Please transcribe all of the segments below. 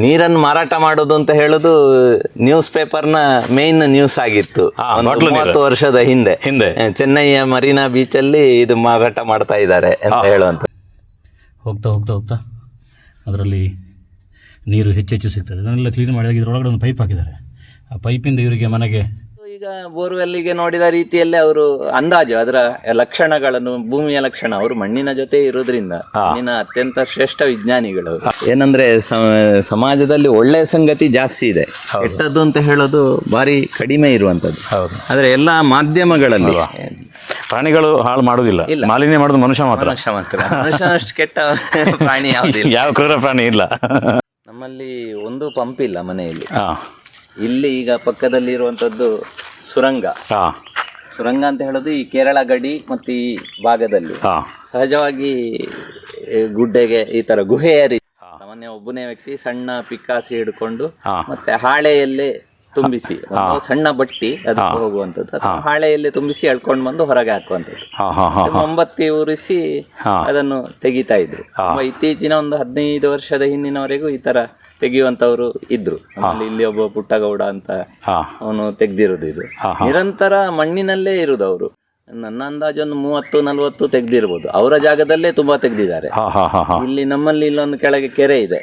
ನೀರನ್ನು ಮಾರಾಟ ಮಾಡೋದು ಅಂತ ಹೇಳೋದು ನ್ಯೂಸ್ ಪೇಪರ್ನ ಮೇನ್ ನ್ಯೂಸ್ ಆಗಿತ್ತು 30 ವರ್ಷದ ಹಿಂದೆ. ಚೆನ್ನೈಯ ಮರೀನಾ ಬೀಚಲ್ಲಿ ಇದು ಮಾರಾಟ ಮಾಡ್ತಾ ಇದ್ದಾರೆ ಅಂತ ಹೇಳುವಂತ. ಹೋಗ್ತಾ ಅದರಲ್ಲಿ ನೀರು ಹೆಚ್ಚು ಸಿಗ್ತದೆ. ಅದನ್ನೆಲ್ಲ ಕ್ಲೀನ್ ಮಾಡಿದಾಗ ಇದರೊಳಗಡೆ ಒಂದು ಪೈಪ್ ಹಾಕಿದ್ದಾರೆ. ಆ ಪೈಪಿಂದ ಇವರಿಗೆ ಮನೆಗೆ ಈಗ ಬೋರ್ವೆಲ್ಲಿಗೆ ನೋಡಿದ ರೀತಿಯಲ್ಲೇ ಅವರು ಅಂದಾಜು ಅದರ ಲಕ್ಷಣಗಳನ್ನು, ಭೂಮಿಯ ಲಕ್ಷಣ, ಅವರು ಮಣ್ಣಿನ ಜೊತೆ ಇರೋದ್ರಿಂದ ಮಣ್ಣಿನ ಅತ್ಯಂತ ಶ್ರೇಷ್ಠ ವಿಜ್ಞಾನಿಗಳು. ಏನಂದ್ರೆ ಸಮಾಜದಲ್ಲಿ ಒಳ್ಳೆಯ ಸಂಗತಿ ಜಾಸ್ತಿ ಇದೆ, ಕೆಟ್ಟದ್ದು ಅಂತ ಹೇಳೋದು ಬಾರಿ ಕಡಿಮೆ ಇರುವಂತದ್ದು. ಆದ್ರೆ ಎಲ್ಲಾ ಮಾಧ್ಯಮಗಳಲ್ಲಿ ಪ್ರಾಣಿಗಳು ಹಾಳು ಮಾಡೋದಿಲ್ಲ, ಮಾಲಿನ್ಯ ಮಾಡೋದು ಮನುಷ್ಯ ಮಾತ್ರ. ಮನುಷ್ಯನಷ್ಟು ಕೆಟ್ಟ ಪ್ರಾಣಿ ಯಾವುದಿಲ್ಲ, ಯಾವ ಕ್ರೂರ ಪ್ರಾಣಿ ಇಲ್ಲ. ನಮ್ಮಲ್ಲಿ ಒಂದು ಪಂಪ್ ಇಲ್ಲ ಮನೆಯಲ್ಲಿ. ಇಲ್ಲಿ ಈಗ ಪಕ್ಕದಲ್ಲಿ ಇರುವಂತದ್ದು ಸುರಂಗ ಅಂತ ಹೇಳೋದು ಈ ಕೇರಳ ಗಡಿ ಮತ್ತು ಈ ಭಾಗದಲ್ಲಿ ಸಹಜವಾಗಿ ಗುಡ್ಡೆಗೆ ಈ ತರ ಗುಹೆಯ ರೀತಿ ಸಾಮಾನ್ಯ ಒಬ್ಬನೇ ವ್ಯಕ್ತಿ ಸಣ್ಣ ಪಿಕ್ಕಾಸಿ ಹಿಡ್ಕೊಂಡು ಮತ್ತೆ ಹಾಳೆಯಲ್ಲೇ ತುಂಬಿಸಿ ಸಣ್ಣ ಬಟ್ಟಿ ಅದಕ್ಕೆ ಹೋಗುವಂಥದ್ದು, ಹಾಳೆಯಲ್ಲಿ ತುಂಬಿಸಿ ಎಳ್ಕೊಂಡು ಬಂದು ಹೊರಗೆ ಹಾಕುವಂಥದ್ದು, ಮೊಂಬತ್ತಿ ಉರಿಸಿ ಅದನ್ನು ತೆಗಿತಾ ಇದ್ರು. ಇತ್ತೀಚಿನ ಒಂದು 15 ವರ್ಷದ ಹಿಂದಿನವರೆಗೂ ಈ ತರ ತೆಗೆಯುವಂತವ್ರು ಇದ್ರು. ಆಮೇಲೆ ಇಲ್ಲಿ ಒಬ್ಬ ಪುಟ್ಟಗೌಡ ಅಂತ ಅವನು ತೆಗ್ದಿರೋದು. ಇದು ನಿರಂತರ ಮಣ್ಣಿನಲ್ಲೇ ಇರುದು. ಅವರು ನನ್ನ ಅಂದಾಜು ಒಂದು 30-40 ತೆಗ್ದಿರ್ಬೋದು. ಅವರ ಜಾಗದಲ್ಲೇ ತುಂಬಾ ತೆಗ್ದಿದ್ದಾರೆ. ಇಲ್ಲಿ ನಮ್ಮಲ್ಲಿ ಇಲ್ಲೊಂದು ಕೆಳಗೆ ಕೆರೆ ಇದೆ,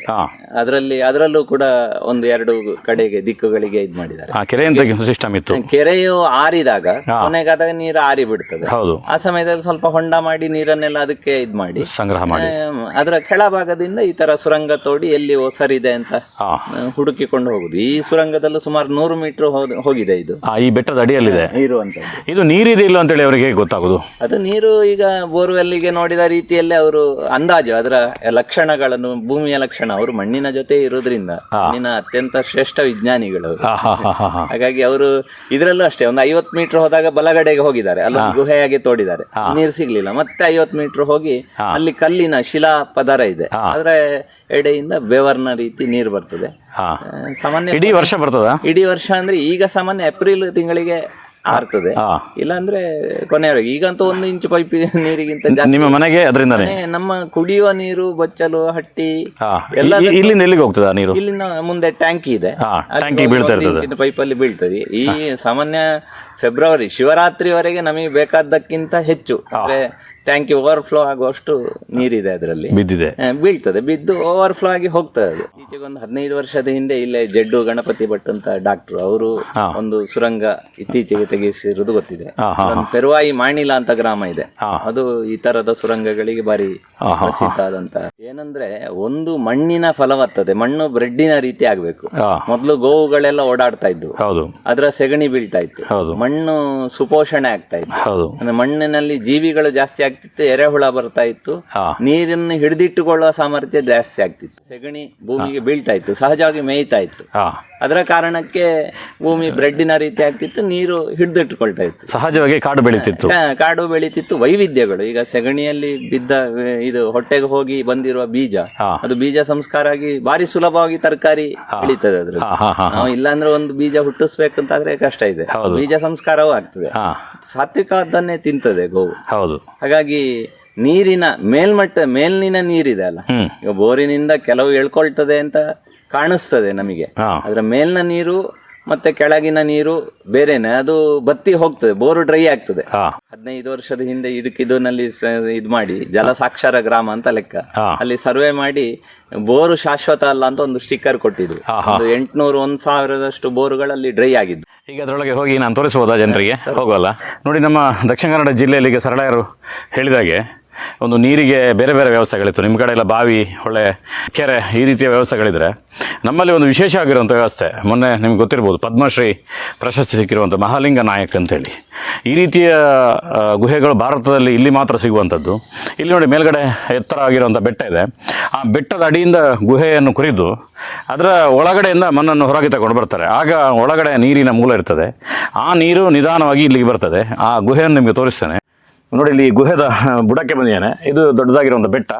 ಅದರಲ್ಲೂ ಕೂಡ 1-2 ಕಡೆಗೆ ದಿಕ್ಕುಗಳಿಗೆ ಇದ್ ಮಾಡಿದ್ದಾರೆ. ಕೆರೆಯು ಆರಿದಾಗ ಕೊನೆಗಾದಾಗ ನೀರು ಆರಿ ಬಿಡ್ತದೆ. ಆ ಸಮಯದಲ್ಲಿ ಸ್ವಲ್ಪ ಹೊಂಡ ಮಾಡಿ ನೀರನ್ನೆಲ್ಲ ಅದಕ್ಕೆ ಇದ್ ಮಾಡಿ ಸಂಗ್ರಹ ಮಾಡಿ ಅದರ ಕೆಳಭಾಗದಿಂದ ಈ ತರ ಸುರಂಗ ತೋಡಿ ಎಲ್ಲಿ ಒಸರಿದೆ ಅಂತ ಹುಡುಕಿಕೊಂಡು ಹೋಗುದು. ಈ ಸುರಂಗದಲ್ಲೂ ಸುಮಾರು 100 ಮೀಟರ್ ಹೋಗಿದೆ. ಇದು ಈ ಬೆಟ್ಟದ ಅಡಿಯಲ್ಲಿದೆ ಇರುವಂತದ್ದು. ಇದು ನೀರಿದೆ ಇಲ್ಲ ಅಂತೇಳಿ ಅವರಿಗೆ ಗೊತ್ತಾಗುದು. ಅದು ನೀರು ಈಗ ಬೋರ್ವೆಲ್ಲಿಗೆ ನೋಡಿದ ರೀತಿಯಲ್ಲೇ ಅವರು ಅಂದಾಜು ಅದರ ಲಕ್ಷಣಗಳನ್ನು, ಭೂಮಿಯ ಲಕ್ಷಣ, ಅವರು ಮಣ್ಣಿನ ಜೊತೆ ಇರೋದ್ರಿಂದ ಮಣ್ಣಿನ ಅತ್ಯಂತ ಶ್ರೇಷ್ಠ ವಿಜ್ಞಾನಿಗಳು. ಹಾಗಾಗಿ ಅವರು ಇದರಲ್ಲೂ ಅಷ್ಟೇ ಒಂದು 50 ಮೀಟರ್ ಹೋದಾಗ ಬಲಗಡೆಗೆ ಹೋಗಿದ್ದಾರೆ, ಅಲ್ಲೊಂದು ಗುಹೆಯಾಗಿ ತೋಡಿದ್ದಾರೆ, ನೀರು ಸಿಗ್ಲಿಲ್ಲ. ಮತ್ತೆ 50 ಮೀಟರ್ ಹೋಗಿ ಅಲ್ಲಿ ಕಲ್ಲಿನ ಶಿಲಾ ಪದರ ಇದೆ, ಅದರ ಎಡೆಯಿಂದ ಬೆವರ್ನ ರೀತಿ ನೀರು ಬರ್ತದೆ. ಸಾಮಾನ್ಯ ಇಡೀ ವರ್ಷ ಬರ್ತದ. ಇಡೀ ವರ್ಷ ಅಂದ್ರೆ ಈಗ ಸಾಮಾನ್ಯ ಏಪ್ರಿಲ್ ತಿಂಗಳಿಗೆ ಆರ್ತದೆ, ಇಲ್ಲಾಂದ್ರೆ ಕೊನೆಯವರೆಗೆ. ಈಗಂತೂ 1 ಇಂಚು ಪೈಪ್ ನೀರಿಗಿಂತ ಜಾಸ್ತಿ ನಿಮ್ಮ ಮನೆಗೆ ಅದರಿಂದಾನೆ. ನಮ್ಮ ಕುಡಿಯುವ ನೀರು, ಬಚ್ಚಲು, ಹಟ್ಟಿ ಎಲ್ಲ ಇಲ್ಲಿಂದ ಎಲ್ಲಿಗೆ ಹೋಗ್ತದ ನೀರು? ಇಲ್ಲಿಂದ ಮುಂದೆ ಟ್ಯಾಂಕಿ ಇದೆ, ಪೈಪ್ ಅಲ್ಲಿ ಬೀಳ್ತದೆ. ಈ ಸಾಮಾನ್ಯ ಫೆಬ್ರವರಿ ಶಿವರಾತ್ರಿವರೆಗೆ ನಮಗೆ ಬೇಕಾದಕ್ಕಿಂತ ಹೆಚ್ಚು ಅಂದ್ರೆ ಟ್ಯಾಂಕಿ ಓವರ್ಫ್ಲೋ ಆಗುವಷ್ಟು ನೀರಿದೆ, ಅದರಲ್ಲಿ ಬೀಳ್ತದೆ, ಬಿದ್ದು ಓವರ್ಫ್ಲೋ ಆಗಿ ಹೋಗ್ತದೆ. ಅದು ಈಚೆಗೆ ಒಂದು 15 ವರ್ಷದ ಹಿಂದೆ ಇಲ್ಲೇ ಜಡ್ಡು ಗಣಪತಿ ಭಟ್ ಅಂತ ಡಾಕ್ಟರ್, ಅವರು ಒಂದು ಸುರಂಗ ಇತ್ತೀಚೆಗೆ ತೆಗೆಸಿರುವುದು ಗೊತ್ತಿದೆ. ಒಂದು ಪೆರುವಾಯಿ ಮಾಣಿಲ ಅಂತ ಗ್ರಾಮ ಇದೆ, ಅದು ಈ ತರದ ಸುರಂಗಗಳಿಗೆ ಬಾರಿ ಪ್ರಸಿದ್ಧ ಆದಂತ. ಏನಂದ್ರೆ ಒಂದು ಮಣ್ಣಿನ ಫಲವತ್ತತೆ, ಮಣ್ಣು ಬ್ರೆಡ್ಡಿನ ರೀತಿ ಆಗ್ಬೇಕು. ಮೊದಲು ಗೋವುಗಳೆಲ್ಲ ಓಡಾಡ್ತಾ ಇದ್ವು, ಅದರ ಸೆಗಣಿ ಬೀಳ್ತಾ ಇತ್ತು, ಮಣ್ಣು ಸುಪೋಷಣೆ ಆಗ್ತಾ ಇತ್ತು, ಮಣ್ಣಿನಲ್ಲಿ ಜೀವಿಗಳು ಜಾಸ್ತಿ ಆಗ್ತಿತ್ತು, ಎರೆಹುಳ ಬರ್ತಾ ಇತ್ತು, ನೀರನ್ನು ಹಿಡಿದಿಟ್ಟುಕೊಳ್ಳುವ ಸಾಮರ್ಥ್ಯ ಜಾಸ್ತಿ ಆಗ್ತಿತ್ತು, ಸೆಗಣಿ ಭೂಮಿಗೆ ಬೀಳ್ತಾ ಇತ್ತು, ಸಹಜವಾಗಿ ಮೇಯ್ತಾ ಇತ್ತು. ಅದರ ಕಾರಣಕ್ಕೆ ಭೂಮಿ ಬ್ರೆಡ್ಡಿನ ರೀತಿ ಆಗ್ತಿತ್ತು, ನೀರು ಹಿಡಿದಿಟ್ಟುಕೊಳ್ತಾ ಇತ್ತು, ಸಹಜವಾಗಿ ಕಾಡು ಬೆಳೀತಿತ್ತು. ವೈವಿಧ್ಯಗಳು ಈಗ ಸೆಗಣಿಯಲ್ಲಿ ಬಿದ್ದ ಇದು ಹೊಟ್ಟೆಗೆ ಹೋಗಿ ಬಂದಿರುವ ಬೀಜ, ಅದು ಬೀಜ ಸಂಸ್ಕಾರ ಆಗಿ ಬಾರಿ ಸುಲಭವಾಗಿ ತರಕಾರಿ ಬೆಳೀತದೆ. ಅದ್ರಲ್ಲಿ ನಾವು ಇಲ್ಲಾಂದ್ರೆ ಒಂದು ಬೀಜ ಹುಟ್ಟಿಸ್ಬೇಕಂತಾದ್ರೆ ಕಷ್ಟ ಇದೆ, ಬೀಜ ಸಂಸ್ಕಾರವೂ ಆಗ್ತದೆ, ಸಾತ್ವಿಕವಾದನ್ನೇ ತಿಂತದೆ ಗೋವು. ಹಾಗಾಗಿ ನೀರಿನ ಮೇಲಿನ ನೀರಿದೆ ಅಲ್ಲ, ಈಗ ಬೋರಿನಿಂದ ಕೆಲವು ಎಳ್ಕೊಳ್ತದೆ ಅಂತ ಕಾಣಿಸ್ತದೆ ನಮಗೆ, ಅದರ ಮೇಲಿನ ನೀರು ಮತ್ತೆ ಕೆಳಗಿನ ನೀರು ಬೇರೆನೆ, ಅದು ಬತ್ತಿ ಹೋಗ್ತದೆ, ಬೋರು ಡ್ರೈ ಆಗ್ತದೆ. 15 ವರ್ಷದ ಹಿಂದೆ ಇಡುಕಿದುನಲ್ಲಿ ಇದ್ ಮಾಡಿ ಜಲ ಸಾಕ್ಷರ ಗ್ರಾಮ ಅಂತ ಲೆಕ್ಕ, ಅಲ್ಲಿ ಸರ್ವೆ ಮಾಡಿ ಬೋರು ಶಾಶ್ವತ ಅಲ್ಲ ಅಂತ ಒಂದು ಸ್ಟಿಕ್ಕರ್ ಕೊಟ್ಟಿದ್ರು. 800-1000 ಬೋರುಗಳಲ್ಲಿ ಡ್ರೈ ಆಗಿದ್ದು. ಈಗ ಅದರೊಳಗೆ ಹೋಗಿ ನಾನು ತೋರಿಸಬಹುದಾ ಜನರಿಗೆ? ಹೋಗಲ್ಲ. ನೋಡಿ, ನಮ್ಮ ದಕ್ಷಿಣ ಕನ್ನಡ ಜಿಲ್ಲೆಯಲ್ಲಿ ಈಗ ಸರಳಾಯರು ಹೇಳಿದಾಗೆ ಒಂದು ನೀರಿಗೆ ಬೇರೆ ಬೇರೆ ವ್ಯವಸ್ಥೆಗಳಿತ್ತು. ನಿಮ್ಮ ಕಡೆ ಎಲ್ಲ ಬಾವಿ, ಹೊಳೆ, ಕೆರೆ ಈ ರೀತಿಯ ವ್ಯವಸ್ಥೆಗಳಿದ್ರೆ, ನಮ್ಮಲ್ಲಿ ಒಂದು ವಿಶೇಷ ಆಗಿರುವಂಥ ವ್ಯವಸ್ಥೆ, ಮೊನ್ನೆ ನಿಮ್ಗೆ ಗೊತ್ತಿರ್ಬೋದು, ಪದ್ಮಶ್ರೀ ಪ್ರಶಸ್ತಿ ಸಿಕ್ಕಿರುವಂಥ ಮಹಾಲಿಂಗ ನಾಯಕ್ ಅಂತೇಳಿ. ಈ ರೀತಿಯ ಗುಹೆಗಳು ಭಾರತದಲ್ಲಿ ಇಲ್ಲಿ ಮಾತ್ರ ಸಿಗುವಂಥದ್ದು. ಇಲ್ಲಿ ನೋಡಿ, ಮೇಲ್ಗಡೆ ಎತ್ತರ ಆಗಿರುವಂಥ ಬೆಟ್ಟ ಇದೆ, ಆ ಬೆಟ್ಟದ ಅಡಿಯಿಂದ ಗುಹೆಯನ್ನು ಕುರಿದು ಅದರ ಒಳಗಡೆಯಿಂದ ಮಣ್ಣನ್ನು ಹೊರಗೆ ತಗೊಂಡು ಬರ್ತಾರೆ. ಆಗ ಒಳಗಡೆ ನೀರಿನ ಮೂಲ ಇರ್ತದೆ, ಆ ನೀರು ನಿಧಾನವಾಗಿ ಇಲ್ಲಿಗೆ ಬರ್ತದೆ. ಆ ಗುಹೆಯನ್ನು ನಿಮಗೆ ತೋರಿಸ್ತೇನೆ. ನೋಡಿ ಇಲ್ಲಿ ಗುಹೆದ ಬುಡಕ್ಕೆ ಬಂದಿದ್ದೇನೆ. ಇದು ದೊಡ್ಡದಾಗಿರೋ ಒಂದು ಬೆಟ್ಟ.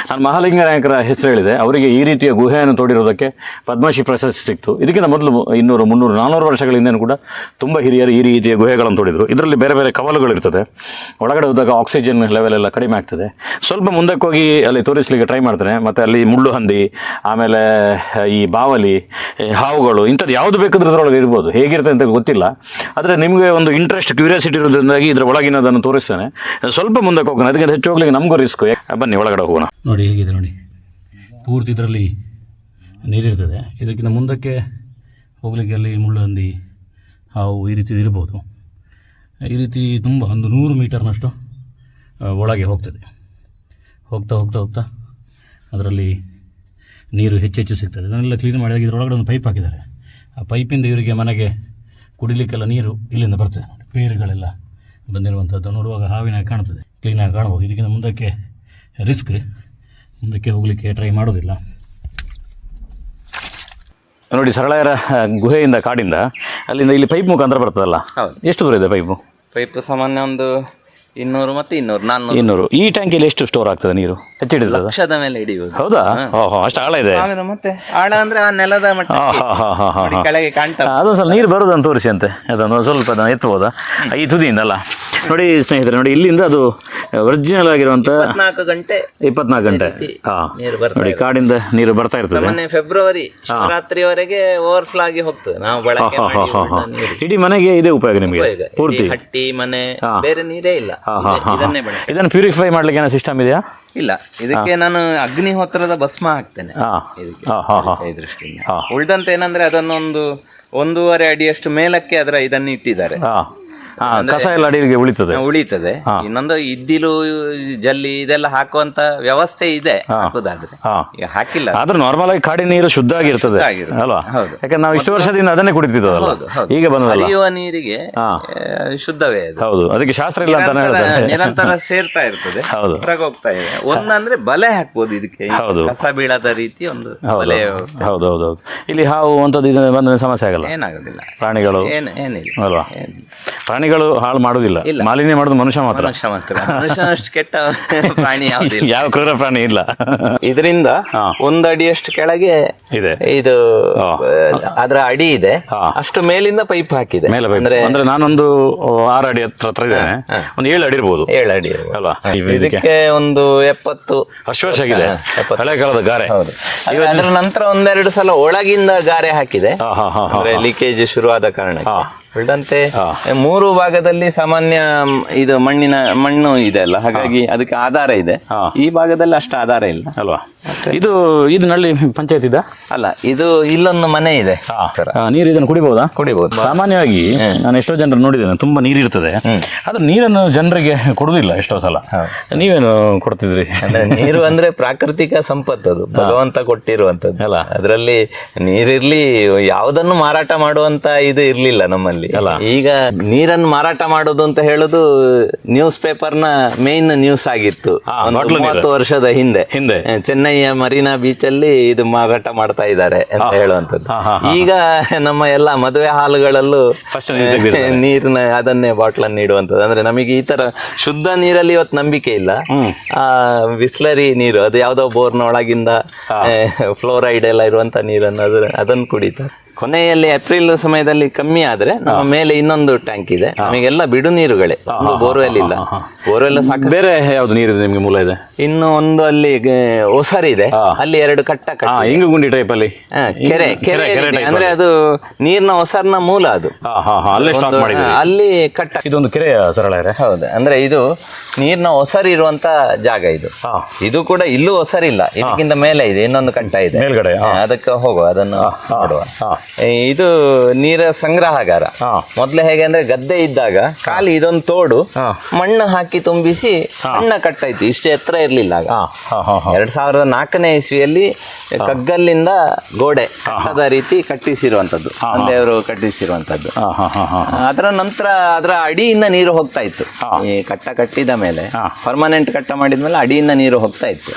ನಾನು ಮಹಾಲಿಂಗ ನಾಯಕರ ಹೆಸರು ಹೇಳಿದೆ. ಅವರಿಗೆ ಈ ರೀತಿಯ ಗುಹೆಯನ್ನು ತೋಡಿರೋದಕ್ಕೆ ಪದ್ಮಶ್ರೀ ಪ್ರಶಸ್ತಿ ಸಿಕ್ತು. ಇದಕ್ಕಿಂತ ಮೊದಲು 200, 300, 400 ವರ್ಷಗಳ ಹಿಂದೆ ಕೂಡ ತುಂಬ ಹಿರಿಯರು ಈ ರೀತಿಯ ಗುಹೆಗಳನ್ನು ತೋಡಿದರು. ಇದರಲ್ಲಿ ಬೇರೆ ಬೇರೆ ಕವಲುಗಳಿರ್ತದೆ. ಒಳಗಡೆ ಹೋದಾಗ ಆಕ್ಸಿಜನ್ ಲೆವೆಲ್ ಎಲ್ಲ ಕಡಿಮೆ ಆಗ್ತದೆ. ಸ್ವಲ್ಪ ಮುಂದಕ್ಕೆ ಹೋಗಿ ಅಲ್ಲಿ ತೋರಿಸಲಿಕ್ಕೆ ಟ್ರೈ ಮಾಡ್ತೇನೆ. ಮತ್ತು ಅಲ್ಲಿ ಮುಳ್ಳು ಹಂದಿ, ಆಮೇಲೆ ಈ ಬಾವಲಿ, ಹಾವುಗಳು, ಇಂಥದ್ದು ಯಾವುದು ಬೇಕಾದ್ರೂ ಅದರೊಳಗೆ ಇರ್ಬೋದು. ಹೇಗಿರುತ್ತೆ ಅಂತ ಗೊತ್ತಿಲ್ಲ. ಆದರೆ ನಿಮಗೆ ಒಂದು ಇಂಟ್ರೆಸ್ಟ್, ಕ್ಯೂರಿಯಾಸಿಟಿ ಇರೋದ್ರಿಂದಾಗಿ ಇದರ ಒಳಗಿನದನ್ನು ತೋರಿಸ್ತೇನೆ. ಸ್ವಲ್ಪ ಮುಂದಕ್ಕೆ ಹೋಗೋಣ. ಅದಕ್ಕಿಂತ ಹೆಚ್ಚು ಹೋಗ್ಲಿಕ್ಕೆ ನಮಗೂ ರಿಸ್ಕ್. ಬನ್ನಿ ಒಳಗಡೆ ಹೋಗೋಣ. ನೋಡಿ ಹೇಗಿದೆ ನೋಡಿ, ಪೂರ್ತಿ ಇದರಲ್ಲಿ ನೀರಿರ್ತದೆ. ಇದಕ್ಕಿಂತ ಮುಂದಕ್ಕೆ ಹೋಗ್ಲಿಕ್ಕೆ ಅಲ್ಲಿ ಮುಳ್ಳು ಹಂದಿ, ಹಾವು ಈ ರೀತಿ ಇರ್ಬೋದು. ಈ ರೀತಿ ತುಂಬ ಒಂದು 100 ಮೀಟರ್ನಷ್ಟು ಒಳಗೆ ಹೋಗ್ತದೆ. ಹೋಗ್ತಾ ಹೋಗ್ತಾ ಹೋಗ್ತಾ ಅದರಲ್ಲಿ ನೀರು ಹೆಚ್ಚೆಚ್ಚು ಸಿಗ್ತದೆ. ಇದನ್ನೆಲ್ಲ ಕ್ಲೀನ್ ಮಾಡಿ ಇದರೊಳಗಡೆ ಒಂದು ಪೈಪ್ ಹಾಕಿದ್ದಾರೆ. ಆ ಪೈಪಿಂದ ಇವರಿಗೆ ಮನೆಗೆ ಕುಡಿಲಿಕ್ಕೆಲ್ಲ ನೀರು ಇಲ್ಲಿಂದ ಬರ್ತದೆ. ನೋಡಿ ಬೇರುಗಳೆಲ್ಲ ಬಂದಿರುವಂಥದ್ದು ನೋಡುವಾಗ ಹಾವಿನಾಗಿ ಕಾಣ್ತದೆ, ಕ್ಲೀನಾಗಿ ಕಾಣ್ಬೋದು. ಇದಕ್ಕಿಂತ ಮುಂದಕ್ಕೆ ರಿಸ್ಕ್, ಮುಂದಕ್ಕೆ ಹೋಗಲಿಕ್ಕೆ ಟ್ರೈ ಮಾಡೋದಿಲ್ಲ. ನೋಡಿ ಸರಳಾಯರ ಗುಹೆಯಿಂದ, ಕಾಡಿಂದ ಅಲ್ಲಿಂದ ಇಲ್ಲಿ ಪೈಪ್ ಮುಖಾಂತರ ಬರ್ತದಲ್ಲ. ಎಷ್ಟು ದೂರ ಇದೆ ಪೈಪು? ಪೈಪ್ ಸಾಮಾನ್ಯ ಒಂದು 200 ಮತ್ತು 200, 200. ಈ ಟ್ಯಾಂಕಿಯಲ್ಲಿ ಎಷ್ಟು ಸ್ಟೋರ್ ಆಗ್ತದೆ ನೀರು? ಹೆಚ್ಚಿಡಿದ ಲಕ್ಷದ ಮೇಲೆ ಹಿಡಿಯುವುದು. ಹೌದಾ? ಓಹೋ, ಅಷ್ಟು ಆಳ ಇದೆ. ಮತ್ತೆ ಆಳ ಅಂದ್ರೆ ಆ ನೆಲದ ಮಟ್ಟ ಕೆಳಗೆ ಕಾಣ್ತಾ. ಅದೊಂದು ಸ್ವಲ್ಪ ನೀರು ಬರೋದನ್ನು ತೋರಿಸಿ ಅಂತೆ. ಅದನ್ನು ಸ್ವಲ್ಪ ಅದನ್ನು ಎತ್ತಬೋದಾ ಈ ತುದಿಯಿಂದ? ಅಲ್ಲ ನೋಡಿ ಸ್ನೇಹಿತರೆ, ನೋಡಿ ಇಲ್ಲಿಂದ ಅದು ಒರಿಜಿನಲ್ ಆಗಿರುವಂತ 24 ಗಂಟೆ ನೋಡಿ ಕಾಡಿಂದ ನೀರು ಬರ್ತಾ ಇರ್ತದೆ. ಫೆಬ್ರವರಿ ಶಿವರಾತ್ರಿವರೆಗೆ ಓವರ್ಫ್ಲೋ ಆಗಿ ಹೋಗ್ತದೆ. ನಾವು ಬಳಕೆ ಇಡೀ ಮನೆಗೆ ಇದೇ ಉಪಯೋಗ ನಿಮಗೆ? ಪೂರ್ತಿ ಹಟ್ಟಿ ಮನೆ, ಬೇರೆ ನೀರೇ ಇಲ್ಲ. ಇದನ್ನು ಪ್ಯೂರಿಫೈ ಮಾಡ್ಲಿಕ್ಕೆ ಏನೋ ಸಿಸ್ಟಮ್ ಇದೆಯಾ? ಇಲ್ಲ, ಇದಕ್ಕೆ ನಾನು ಅಗ್ನಿಹೋತ್ರದ ಭಸ್ಮ ಹಾಕ್ತೇನೆ ದೃಷ್ಟಿಯಿಂದ. ಉಳಿದಂತೆ ಏನಂದ್ರೆ ಅದನ್ನೊಂದು 1.5 ಅಡಿಯಷ್ಟು ಮೇಲಕ್ಕೆ ಅದರ ಇದನ್ನು ಇಟ್ಟಿದ್ದಾರೆ. ಕಸ ಎಲ್ಲ ಅಡಿಗೆ ಉಳಿತದೆ. ಇನ್ನೊಂದು ಇದ್ದಿಲು, ಜಲ್ಲಿ ಇದೆಲ್ಲ ಹಾಕುವಂತ ವ್ಯವಸ್ಥೆ ಇದೆ ಹಾಕುದಾದ್ರೆ. ಈಗ ಹಾಕಿಲ್ಲ. ಆದ್ರೂ ನಾರ್ಮಲ್ ಆಗಿ ಕಾಡಿನ ನೀರು ಶುದ್ಧ ಆಗಿರ್ತದೆ ಅಲ್ವಾ? ಯಾಕಂದ್ರೆ ನಾವು ಇಷ್ಟು ವರ್ಷದಿಂದ ಅದನ್ನೇ ಕುಡಿತಿದ್ದಲ್ಲ, ಈಗ ಬಂದಲ್ಲ. ಕುಡಿಯುವ ನೀರಿಗೆ ಶುದ್ಧವೇ ಅದು. ಹೌದು, ಅದಕ್ಕೆ ಶಾಸ್ತ್ರ ಇಲ್ಲ ಅಂತ ನಿರಂತರ ಸೇರ್ತಾ ಇರ್ತದೆ, ಹೊರಗೆ ಹೋಗ್ತಾ ಇದೆ. ಒಂದಂದ್ರೆ ಬಲೆ ಹಾಕ್ಬೋದು ಇದಕ್ಕೆ, ಕಸ ಬೀಳದ ರೀತಿ ಒಂದು ಬಲೆ ವ್ಯವಸ್ಥೆ. ಹೌದೌದು. ಇಲ್ಲಿ ಹಾವು ಅಂತದ್ದು ಬಂದ ಸಮಸ್ಯೆ ಆಗಲ್ಲ, ಏನಾಗೋದಿಲ್ಲ. ಪ್ರಾಣಿಗಳು ಏನಿಲ್ಲ ಅಲ್ವಾ? ಪ್ರಾಣಿಗಳು ಹಾಳು ಮಾಡುವುದಿಲ್ಲ, ಮಾಲಿನ್ಯ ಮಾಡೋದು ಮನುಷ್ಯ ಮಾತ್ರ. ಮನುಷ್ಯ ಅಷ್ಟು ಕೆಟ್ಟ ಪ್ರಾಣಿ ಯಾವ ಕ್ರೂರ ಪ್ರಾಣಿ ಇಲ್ಲ. ಇದರಿಂದ 1 ಅಡಿಯಷ್ಟು ಕೆಳಗೆ ಇದೆ, ಇದು ಅದರ ಅಡಿ ಇದೆ. ಅಷ್ಟು ಮೇಲಿಂದ ಪೈಪ್ ಹಾಕಿದೆ. ಅಂದ್ರೆ ನಾನೊಂದು 6 ಅಡಿ ಹತ್ರ ಇದ್ದೇನೆ, ಒಂದು 7 ಅಡಿ ಇರ್ಬೋದು. 7 ಅಡಿ ಅಲ್ವಾ? ಇದಕ್ಕೆ ಒಂದು 70 ವರ್ಷ ಆಗಿದೆ, ಹಳೆ ಕಾಲದ ಗಾರೆ. ಅದರ ನಂತರ 1-2 ಸಲ ಒಳಗಿಂದ ಗಾರೆ ಹಾಕಿದೆ, ಲೀಕೇಜ್ ಶುರುವಾದ ಕಾರಣ. ಉಳಿದಂತೆ 3 ಭಾಗದಲ್ಲಿ ಸಾಮಾನ್ಯ ಇದು ಮಣ್ಣು ಇದೆ ಅಲ್ಲ, ಹಾಗಾಗಿ ಅದಕ್ಕೆ ಆಧಾರ ಇದೆ. ಈ ಭಾಗದಲ್ಲಿ ಅಷ್ಟು ಆಧಾರ ಇಲ್ಲ ಅಲ್ವಾ? ಇದು ನಳ್ಳಿ ಪಂಚಾಯತ್ ಇದ ಅಲ್ಲ, ಇದು ಇಲ್ಲೊಂದು ಮನೆ ಇದೆ. ನೀರು ಇದನ್ನು ಕುಡಿಬಹುದಾ? ಕುಡಿಬಹುದು. ಸಾಮಾನ್ಯವಾಗಿ ನಾನು ಎಷ್ಟೋ ಜನರು ನೋಡಿದ್ದೇನೆ, ತುಂಬಾ ನೀರಿರ್ತದೆ, ಆದ್ರೆ ನೀರನ್ನು ಜನರಿಗೆ ಕೊಡುದಿಲ್ಲ ಎಷ್ಟೋ ಸಲ. ನೀವೇನು ಕೊಡ್ತಿದ್ರಿ? ನೀರು ಅಂದ್ರೆ ಪ್ರಾಕೃತಿಕ ಸಂಪತ್ತು, ಅದು ಭಗವಂತ ಕೊಟ್ಟಿರುವಂತದ್ದು ಅಲ್ಲ. ಅದರಲ್ಲಿ ನೀರಿರ್ಲಿ, ಯಾವುದನ್ನು ಮಾರಾಟ ಮಾಡುವಂತ ಇದು ಇರ್ಲಿಲ್ಲ ನಮ್ಮಲ್ಲಿ. ಈಗ ನೀರನ್ನು ಮಾರಾಟ ಮಾಡೋದು ಅಂತ ಹೇಳುದು ನ್ಯೂಸ್ ಪೇಪರ್ನ ಮೇನ್ ನ್ಯೂಸ್ ಆಗಿತ್ತು 30 ವರ್ಷದ ಹಿಂದೆ. ಚೆನ್ನೈಯ ಮರೀನಾ ಬೀಚ್ ಅಲ್ಲಿ ಇದು ಮಾರಾಟ ಮಾಡ್ತಾ ಇದ್ದಾರೆ ಅಂತ ಹೇಳುವಂಥದ್ದು. ಈಗ ನಮ್ಮ ಎಲ್ಲ ಮದುವೆ ಹಾಲುಗಳಲ್ಲೂ ನೀರಿನ ಅದನ್ನೇ ಬಾಟ್ಲನ್ನು ನೀಡುವಂಥದ್ದು. ಅಂದ್ರೆ ನಮಗೆ ಈ ತರ ಶುದ್ಧ ನೀರಲ್ಲಿ ಇವತ್ತು ನಂಬಿಕೆ ಇಲ್ಲ. ಬಿಸ್ಲರಿ ನೀರು, ಅದು ಯಾವ್ದೋ ಬೋರ್ನ ಒಳಗಿಂದ ಫ್ಲೋರೈಡ್ ಎಲ್ಲ ಇರುವಂತ ನೀರನ್ನು ಅದನ್ನು ಕುಡಿತಾರೆ. ಕೊನೆಯಲ್ಲಿ ಏಪ್ರಿಲ್ ಸಮಯದಲ್ಲಿ ಕಮ್ಮಿ ಆದ್ರೆ ನಮ್ಮ ಮೇಲೆ ಇನ್ನೊಂದು ಟ್ಯಾಂಕ್ ಇದೆ. ನಮಗೆಲ್ಲ ಬಿಡು ನೀರುಗಳೇ, ಒಂದು ಬೋರ್ವೆಲ್ ಇಲ್ಲ. ಬೋರ್ವೆಲ್ ಸಾಕು. ಬೇರೆ ಯಾವ್ದು ನೀರು ನಿಮ್ಗೆ ಮೂಲ ಇದೆ? ಇನ್ನು ಒಂದು ಅಲ್ಲಿ ಒಸರಿದೆ, ಅಲ್ಲಿ 2 ಕಟ್ಟ ಇಂಗು ಗುಂಡಿ ಟೈಪ್ ಅಲ್ಲಿ ಕೆರೆ ಅಂದ್ರೆ ಅದು ನೀರಿನ ಒಸರ್ನ ಮೂಲ. ಅದು ಅಲ್ಲಿ ಕಟ್ಟ. ಇದೊಂದು ಕೆರೆ ಸರಳ. ಹೌದು, ಅಂದ್ರೆ ಇದು ನೀರಿನ ಒಸರು ಇರುವಂತ ಜಾಗ ಇದು. ಇದು ಕೂಡ ಇಲ್ಲೂ ಒಸರಿಲ್ಲ, ಇದಕ್ಕಿಂತ ಮೇಲೆ ಇದೆ ಇನ್ನೊಂದು ಕಟ್ಟ ಇದೆ ಮೇಲ್ಗಡೆ. ಅದಕ್ಕೆ ಹೋಗುವ, ಅದನ್ನು ನೋಡುವ. ಇದು ನೀರ ಸಂಗ್ರಹಗಾರ. ಮೊದ್ಲು ಹೇಗೆ ಅಂದ್ರೆ ಗದ್ದೆ ಇದ್ದಾಗ ಖಾಲಿ ಇದೊಂದು ತೋಡು ಮಣ್ಣು ಹಾಕಿ ತುಂಬಿಸಿ ಸಣ್ಣ ಕಟ್ಟಾಯ್ತು, ಇಷ್ಟು ಎತ್ತರ ಇರ್ಲಿಲ್ಲ ಆಗ. 2004ನೇ ಇಸ್ವಿಯಲ್ಲಿ ಕಗ್ಗಲ್ಲಿಂದ ಗೋಡೆ ಕಟ್ಟದ ರೀತಿ ಕಟ್ಟಿಸಿರುವಂತದ್ದು, ತಂದೆಯವರು ಕಟ್ಟಿಸಿರುವಂತದ್ದು. ಅದರ ನಂತರ ಅದರ ಅಡಿಯಿಂದ ನೀರು ಹೋಗ್ತಾ ಇತ್ತು. ಈ ಕಟ್ಟ ಕಟ್ಟಿದ ಮೇಲೆ, ಪರ್ಮನೆಂಟ್ ಕಟ್ಟ ಮಾಡಿದ್ಮೇಲೆ ಅಡಿಯಿಂದ ನೀರು ಹೋಗ್ತಾ ಇತ್ತು.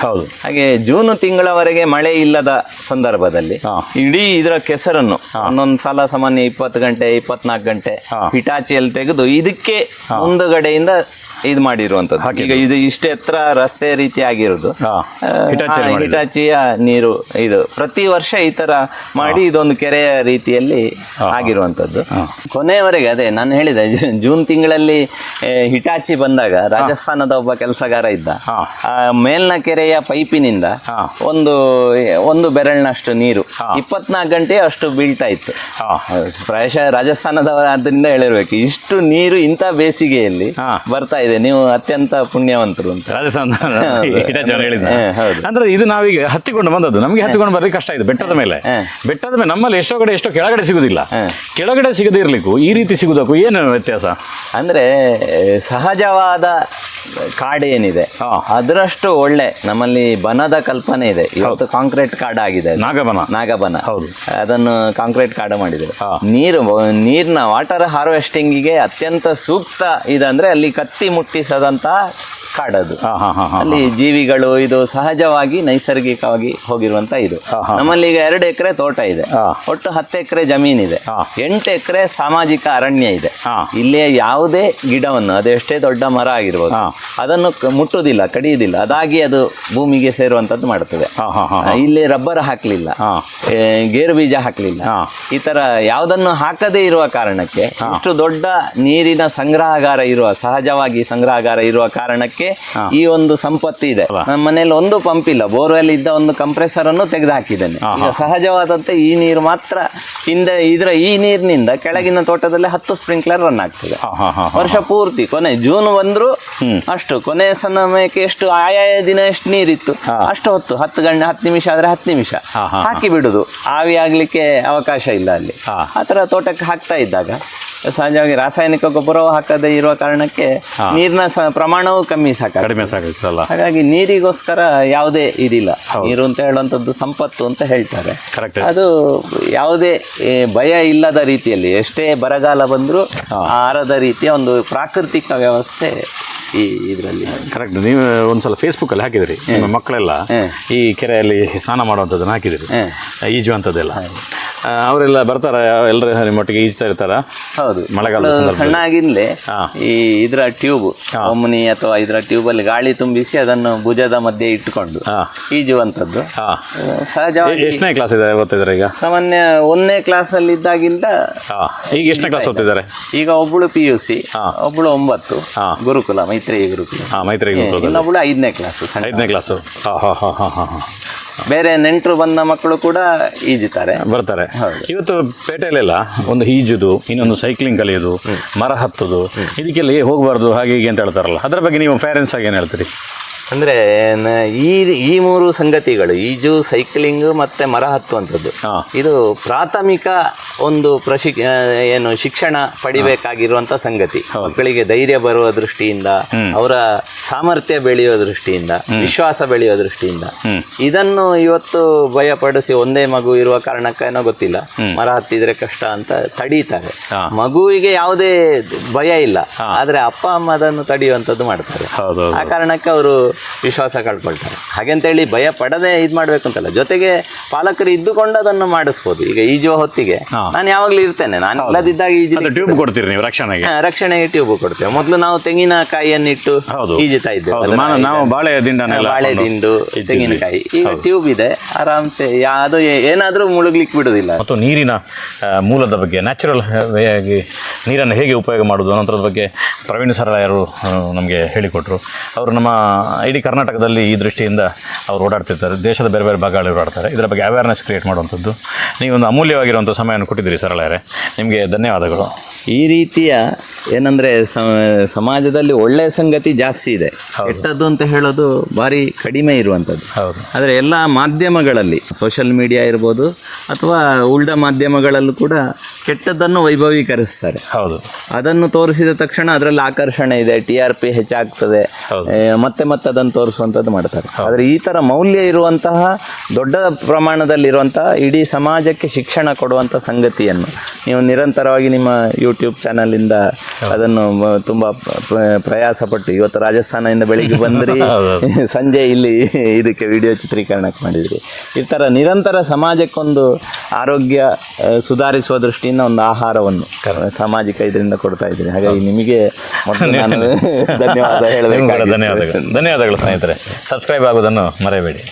ಹಾಗೆ ಜೂನ್ ತಿಂಗಳವರೆಗೆ ಮಳೆ ಇಲ್ಲದ ಸಂದರ್ಭದಲ್ಲಿ ಇಡೀ ಇದರ ಕೆಸರನ್ನು ಒಂದೊಂದು ಸಲ ಸಾಮಾನ್ಯ 20 ಗಂಟೆ 24 ಗಂಟೆ ಹಿಟಾಚಿಯಲ್ಲಿ ತೆಗೆದು ಇದಕ್ಕೆ ಮುಂದುಗಡೆಯಿಂದ ಇದು ಮಾಡಿರುವಂತದ್ದು. ಈಗ ಇದು ಇಷ್ಟೇ ಎತ್ತರ ರಸ್ತೆ ರೀತಿ ಆಗಿರೋದು ಹಿಟಾಚಿಯ ನೀರು. ಇದು ಪ್ರತಿ ವರ್ಷ ಈ ತರ ಮಾಡಿ ಇದೊಂದು ಕೆರೆಯ ರೀತಿಯಲ್ಲಿ ಆಗಿರುವಂತದ್ದು. ಕೊನೆಯವರೆಗೆ ಅದೇ ನಾನು ಹೇಳಿದೆ, ಜೂನ್ ತಿಂಗಳಲ್ಲಿ ಹಿಟಾಚಿ ಬಂದಾಗ ರಾಜಸ್ಥಾನದ ಒಬ್ಬ ಕೆಲಸಗಾರ ಇದ್ದ. ಆ ಮೇಲ್ನ ಕೆರೆಯ ಪೈಪಿನಿಂದ ಒಂದು ಬೆರಳಿನಷ್ಟು ನೀರು 24 ಗಂಟೆ ಅಷ್ಟು ಬೀಳ್ತಾ ಇತ್ತು. ಪ್ರಾಯಶಃ ರಾಜಸ್ಥಾನದವರ ಆದ್ದರಿಂದ ಹೇಳಿರ್ಬೇಕು, ಇಷ್ಟು ನೀರು ಇಂಥ ಬೇಸಿಗೆಯಲ್ಲಿ ಬರ್ತಾ ಇದೆ, ನೀವು ಅತ್ಯಂತ ಪುಣ್ಯವಂತರು ಅಂತ ರಾಜಸ್ಥಾನ ಅಂದ್ರೆ. ಇದು ನಾವೀಗ ಹತ್ತಿಕೊಂಡು ಬಂದದ್ದು, ನಮಗೆ ಹತ್ತಿಕೊಂಡು ಬರ್ಲಿಕ್ಕೆ ಕಷ್ಟ ಇದೆ ಬೆಟ್ಟದ ಮೇಲೆ. ನಮ್ಮಲ್ಲಿ ಎಷ್ಟೋ ಕೆಳಗಡೆ ಸಿಗುದಿಲ್ಲ. ಕೆಳಗಡೆ ಸಿಗದೇ ಇರ್ಲಿಕ್ಕೂ ಈ ರೀತಿ ಸಿಗುದಕ್ಕೂ ಏನು ವ್ಯತ್ಯಾಸ ಅಂದ್ರೆ, ಸಹಜವಾದ ಕಾಡೇನಿದೆ ಅದರಷ್ಟು ಒಳ್ಳೆ ನಮ್ಮಲ್ಲಿ ಬನದ ಕಲ್ಪನೆ ಇದೆ. ಇವತ್ತು ಕಾಂಕ್ರೀಟ್ ಕಾಡಾಗಿದೆ, ನಾಗಬನ. ಹೌದು, ಅದನ್ನು ಕಾಂಕ್ರೀಟ್ ಕಾಡು ಮಾಡಿದ್ದಾರೆ. ನೀರಿನ ವಾಟರ್ ಹಾರ್ವೆಸ್ಟಿಂಗಿಗೆ ಅತ್ಯಂತ ಸೂಕ್ತ ಇದಂದ್ರೆ ಅಲ್ಲಿ ಕತ್ತಿ ಮುಟ್ಟಿಸದಂತ ಕಾಡದು. ಅಲ್ಲಿ ಜೀವಿಗಳು ಇದು ಸಹಜವಾಗಿ ನೈಸರ್ಗಿಕವಾಗಿ ಹೋಗಿರುವಂತ ಇದು. ನಮ್ಮಲ್ಲಿ ಈಗ 2 ಎಕರೆ ತೋಟ ಇದೆ, ಒಟ್ಟು 10 ಎಕರೆ ಜಮೀನಿದೆ, 8 ಎಕರೆ ಸಾಮಾಜಿಕ ಅರಣ್ಯ ಇದೆ. ಇಲ್ಲಿ ಯಾವುದೇ ಗಿಡವನ್ನು, ಅದೆಷ್ಟೇ ದೊಡ್ಡ ಮರ ಆಗಿರ್ಬೋದು, ಅದನ್ನು ಮುಟ್ಟುವುದಿಲ್ಲ, ಕಡಿಯುವುದಿಲ್ಲ, ಅದಾಗಿ ಅದು ಭೂಮಿಗೆ ಸೇರುವಂತದ್ದು ಮಾಡುತ್ತದೆ. ಇಲ್ಲಿ ರಬ್ಬರ್ ಹಾಕ್ಲಿಲ್ಲ, ಗೇರು ಬೀಜ ಹಾಕ್ಲಿಲ್ಲ, ಈ ತರ ಯಾವುದನ್ನು ಹಾಕದೇ ಇರುವ ಕಾರಣಕ್ಕೆ, ಇಷ್ಟು ದೊಡ್ಡ ನೀರಿನ ಸಂಗ್ರಹಗಾರ ಇರುವ, ಸಹಜವಾಗಿ ಸಂಗ್ರಹಗಾರ ಇರುವ ಕಾರಣಕ್ಕೆ ಈ ಒಂದು ಸಂಪತ್ತಿ ಇದೆ. ನಮ್ಮ ಮನೇಲಿ ಒಂದು ಪಂಪ್ ಇಲ್ಲ, ಬೋರ್ವೆಲ್ ಇದ್ದ ಒಂದು ಕಂಪ್ರೆಸರ್ ಅನ್ನು ತೆಗೆದು ಹಾಕಿದ್ದೇನೆ. ಈಗ ಸಹಜವಾದಂತೆ ಈ ನೀರು ಮಾತ್ರ ಹಿಂದೆ ಈ ನೀರಿನಿಂದ ಕೆಳಗಿನ ತೋಟದಲ್ಲಿ 10 ಸ್ಪ್ರಿಂಕ್ಲರ್ ರನ್ ಆಗ್ತದೆ ವರ್ಷ ಪೂರ್ತಿ. ಕೊನೆ ಜೂನ್ ಬಂದ್ರು ಅಷ್ಟು, ಕೊನೆ ಸಮಯಕ್ಕೆ ಎಷ್ಟು ಆಯಾಯ ದಿನ ಎಷ್ಟು ನೀರಿತ್ತು ಅಷ್ಟು ಹೊತ್ತು 10 ನಿಮಿಷ ಆದ್ರೆ 10 ನಿಮಿಷ ಹಾಕಿ ಬಿಡುದು. ಆವಿ ಆಗ್ಲಿಕ್ಕೆ ಅವಕಾಶ ಇಲ್ಲ ಅಲ್ಲಿ. ಆ ತರ ತೋಟಕ್ಕೆ ಹಾಕ್ತಾ ಇದ್ದಾಗ ಸಹಜವಾಗಿ ರಾಸಾಯನಿಕ ಗೊಬ್ಬರವು ಹಾಕದೇ ಇರುವ ಕಾರಣಕ್ಕೆ ನೀರಿನ ಪ್ರಮಾಣವು ಕಡಿಮೆ ಸಾಕಾಗ್ತಲ್ಲ. ಹಾಗಾಗಿ ನೀರಿಗೋಸ್ಕರ ಯಾವುದೇ ಇದಿಲ್ಲ. ನೀರು ಅಂತ ಹೇಳುವಂಥದ್ದು ಸಂಪತ್ತು ಅಂತ ಹೇಳ್ತಾರೆ. ಅದು ಯಾವುದೇ ಭಯ ಇಲ್ಲದ ರೀತಿಯಲ್ಲಿ ಎಷ್ಟೇ ಬರಗಾಲ ಬಂದರೂ ಆರದ ರೀತಿಯ ಒಂದು ಪ್ರಾಕೃತಿಕ ವ್ಯವಸ್ಥೆ ಇದರಲ್ಲಿ. ಕರೆಕ್ಟ್. ನೀವು ಒಂದ್ಸಲ ಫೇಸ್ಬುಕ್ಕಲ್ಲಿ ಹಾಕಿದಿರಿ, ನಿಮ್ಮ ಮಕ್ಕಳೆಲ್ಲ ಈ ಕೆರೆಯಲ್ಲಿ ಸ್ನಾನ ಮಾಡುವಂಥದ್ದನ್ನು ಹಾಕಿದಿರಿ, ಈಜುವಂಥದ್ದೆಲ್ಲ. ಅವರೆಲ್ಲ ಬರ್ತಾರ, ಎಲ್ಲರೂ ನಿಮ್ಮೊಟ್ಟಿಗೆ ಈಜ್ತಾ ಇರ್ತಾರ? ಹೌದು, ಮಳೆಗಾಲ ಸಣ್ಣಾಗಿಂದಲೇ ಈ ಇದರ ಟ್ಯೂಬ್, ಒಮ್ಮನಿ ಅಥವಾ ಇದರ ಟ್ಯೂಬಲ್ಲಿ ಗಾಳಿ ತುಂಬಿಸಿ ಅದನ್ನು ಭುಜದ ಮಧ್ಯೆ ಇಟ್ಟುಕೊಂಡು ಈಜುವಂಥದ್ದು ಸಹಜವಾಗಿ. ಎಷ್ಟನೇ ಕ್ಲಾಸ್ ಇದೆ ಓದ್ತಿದ್ದಾರೆ ಈಗ? ಸಾಮಾನ್ಯ 1ನೇ ಕ್ಲಾಸಲ್ಲಿ ಇದ್ದಾಗಿಂದ. ಈಗ ಎಷ್ಟನೇ ಕ್ಲಾಸ್ ಓದ್ತಿದ್ದಾರೆ? ಈಗ ಒಬ್ಬಳು PUC, ಒಬ್ಬಳು 9 ಗುರುಕುಲ, ಮೈತ್ರಿ ಗುರುಕುಲ. ಇನ್ನೊಬ್ಬಳು 5ನೇ ಕ್ಲಾಸ್. 5ನೇ ಕ್ಲಾಸು. ಬೇರೆ ನೆಂಟರು ಬಂದ ಮಕ್ಕಳು ಕೂಡ ಈಜುತ್ತಾರೆ, ಬರ್ತಾರೆ. ಇವತ್ತು ಪೇಟೆಯಲ್ಲೆಲ್ಲ ಒಂದು ಈಜುದು, ಇನ್ನೊಂದು ಸೈಕ್ಲಿಂಗ್ ಕಲಿಯೋದು, ಮರ ಹತ್ತುದು, ಇದಕ್ಕೆಲ್ಲ ಹೋಗಬಾರ್ದು ಹಾಗೆ ಹೀಗೆ ಅಂತ ಹೇಳ್ತಾರಲ್ಲ, ಅದರ ಬಗ್ಗೆ ನೀವು ಪೇರೆಂಟ್ಸ್ ಆಗಿ ಏನು ಹೇಳ್ತೀರಿ? ಅಂದರೆ ಈ 3 ಸಂಗತಿಗಳು, ಈಜು, ಸೈಕ್ಲಿಂಗ್ ಮತ್ತು ಮರ ಹತ್ತುವಂಥದ್ದು, ಇದು ಪ್ರಾಥಮಿಕ ಒಂದು ಶಿಕ್ಷಣ ಪಡಿಬೇಕಾಗಿರುವಂಥ ಸಂಗತಿ. ಮಕ್ಕಳಿಗೆ ಧೈರ್ಯ ಬರುವ ದೃಷ್ಟಿಯಿಂದ, ಅವರ ಸಾಮರ್ಥ್ಯ ಬೆಳೆಯುವ ದೃಷ್ಟಿಯಿಂದ, ವಿಶ್ವಾಸ ಬೆಳೆಯುವ ದೃಷ್ಟಿಯಿಂದ ಇದನ್ನು ಇವತ್ತು ಭಯಪಡಿಸಿ, ಒಂದೇ ಮಗು ಇರುವ ಕಾರಣಕ್ಕೇನೋ ಗೊತ್ತಿಲ್ಲ, ಮರ ಹತ್ತಿದ್ರೆ ಕಷ್ಟ ಅಂತ ತಡೀತಾರೆ. ಮಗುವಿಗೆ ಯಾವುದೇ ಭಯ ಇಲ್ಲ, ಆದರೆ ಅಪ್ಪ ಅಮ್ಮ ಅದನ್ನು ತಡೆಯುವಂಥದ್ದು ಮಾಡ್ತಾರೆ. ಆ ಕಾರಣಕ್ಕೆ ಅವರು ವಿಶ್ವಾಸ ಕಳ್ಕೊಳ್ತಾರೆ. ಹಾಗೆಂತೇಳಿ ಭಯ ಪಡದೆ ಇದು ಮಾಡ್ಬೇಕು ಅಂತಲ್ಲ, ಜೊತೆಗೆ ಪಾಲಕರು ಇದ್ದುಕೊಂಡು ಅದನ್ನು ಮಾಡಿಸ್ಬೋದು. ಈಗ ಈಜುವ ಹೊತ್ತಿಗೆ ನಾನು ಯಾವಾಗಲೂ ಇರ್ತೇನೆ, ನಾನು ಇಲ್ಲದಿದ್ದಾಗ ಟ್ಯೂಬ್ ಕೊಡ್ತೀರಿ ನೀವು ರಕ್ಷಣೆಗೆ ಟ್ಯೂಬ್ ಕೊಡ್ತೇವೆ. ಮೊದಲು ನಾವು ತೆಂಗಿನಕಾಯಿಯನ್ನಿಟ್ಟು ಈಜುತ್ತಾ ಇದ್ದೇವೆ, ನಾವು ಬಾಳೆ ದಿಂಡು, ತೆಂಗಿನಕಾಯಿ. ಈಗ ಟ್ಯೂಬ್ ಇದೆ, ಆರಾಮ್ಸೆ ಅದು ಏನಾದರೂ ಮುಳುಗ್ಲಿಕ್ಕೆ ಬಿಡುವುದಿಲ್ಲ. ಮತ್ತು ನೀರಿನ ಮೂಲದ ಬಗ್ಗೆ, ನ್ಯಾಚುರಲ್ ವೇ ಆಗಿ ನೀರನ್ನು ಹೇಗೆ ಉಪಯೋಗ ಮಾಡೋದು ಅನ್ನೋದ್ರ ಬಗ್ಗೆ ಪ್ರವೀಣ್ ಸರಳಾಯರು ನಮಗೆ ಹೇಳಿಕೊಟ್ರು. ಅವರು ನಮ್ಮ ಇಡೀ ಕರ್ನಾಟಕದಲ್ಲಿ ಈ ದೃಷ್ಟಿಯಿಂದ ಅವರು ಓಡಾಡ್ತಿರ್ತಾರೆ, ದೇಶದ ಬೇರೆ ಬೇರೆ ಭಾಗಗಳಲ್ಲಿ ಓಡಾಡ್ತಾರೆ. ಇದರ ಬಗ್ಗೆ ಅವೇರ್ನೆಸ್ ಕ್ರಿಯೇಟ್ ಮಾಡುವಂಥದ್ದು ನೀವೊಂದು ಅಮೂಲ್ಯವಾಗಿರುವಂಥ ಸಮಯವನ್ನು ಕೊಟ್ಟಿದ್ದೀರಿ ಸರಳಾಯರೇ, ನಿಮಗೆ ಧನ್ಯವಾದಗಳು. ಈ ರೀತಿಯ ಏನಂದರೆ ಸಮಾಜದಲ್ಲಿ ಒಳ್ಳೆಯ ಸಂಗತಿ ಜಾಸ್ತಿ ಇದೆ, ಕೆಟ್ಟದ್ದು ಅಂತ ಹೇಳೋದು ಭಾರಿ ಕಡಿಮೆ ಇರುವಂಥದ್ದು. ಆದರೆ ಎಲ್ಲ ಮಾಧ್ಯಮಗಳಲ್ಲಿ, ಸೋಷಿಯಲ್ ಮೀಡಿಯಾ ಇರ್ಬೋದು ಅಥವಾ ಉಳಿದ ಮಾಧ್ಯಮಗಳಲ್ಲೂ ಕೂಡ ಕೆಟ್ಟದ್ದನ್ನು ವೈಭವೀಕರಿಸ್ತಾರೆ. ಅದನ್ನು ತೋರಿಸಿದ ತಕ್ಷಣ ಅದರಲ್ಲಿ ಆಕರ್ಷಣೆ ಇದೆ, TRP ಹೆಚ್ಚಾಗ್ತದೆ, ಮತ್ತೆ ಅದನ್ನು ತೋರಿಸುವಂಥದ್ದು ಮಾಡ್ತಾರೆ. ಆದರೆ ಈ ಥರ ಮೌಲ್ಯ ಇರುವಂತಹ ದೊಡ್ಡ ಪ್ರಮಾಣದಲ್ಲಿರುವಂತಹ ಇಡೀ ಸಮಾಜಕ್ಕೆ ಶಿಕ್ಷಣ ಕೊಡುವಂಥ ಸಂಗತಿಯನ್ನು ನೀವು ನಿರಂತರವಾಗಿ ನಿಮ್ಮ ಯೂಟ್ಯೂಬ್ ಚಾನಲಿಂದ ಅದನ್ನು ತುಂಬ ಪ್ರಯಾಸಪಟ್ಟು ಇವತ್ತು ರಾಜಸ್ಥಾನದಿಂದ ಬೆಳಿಗ್ಗೆ ಬಂದ್ರಿ ಸಂಜೆ ಇಲ್ಲಿ ಇದಕ್ಕೆ ವಿಡಿಯೋ ಚಿತ್ರೀಕರಣಕ್ಕೆ ಮಾಡಿದ್ರಿ. ಈ ಥರ ನಿರಂತರ ಸಮಾಜಕ್ಕೊಂದು ಆರೋಗ್ಯ ಸುಧಾರಿಸುವ ದೃಷ್ಟಿಯಿಂದ ಒಂದು ಆಹಾರವನ್ನು ಸಾಮಾಜಿಕ ಇದರಿಂದ ಕೊಡ್ತಾ ಇದ್ದೀನಿ. ಹಾಗಾಗಿ ನಿಮಗೆ ಮೊದಲು ನಾನು ಧನ್ಯವಾದ ಹೇಳಬೇಕು. ಧನ್ಯವಾದಗಳು ಸ್ನೇಹಿತರೆ. ಸಬ್ಸ್ಕ್ರೈಬ್ ಆಗೋದನ್ನು ಮರೆಯಬೇಡಿ.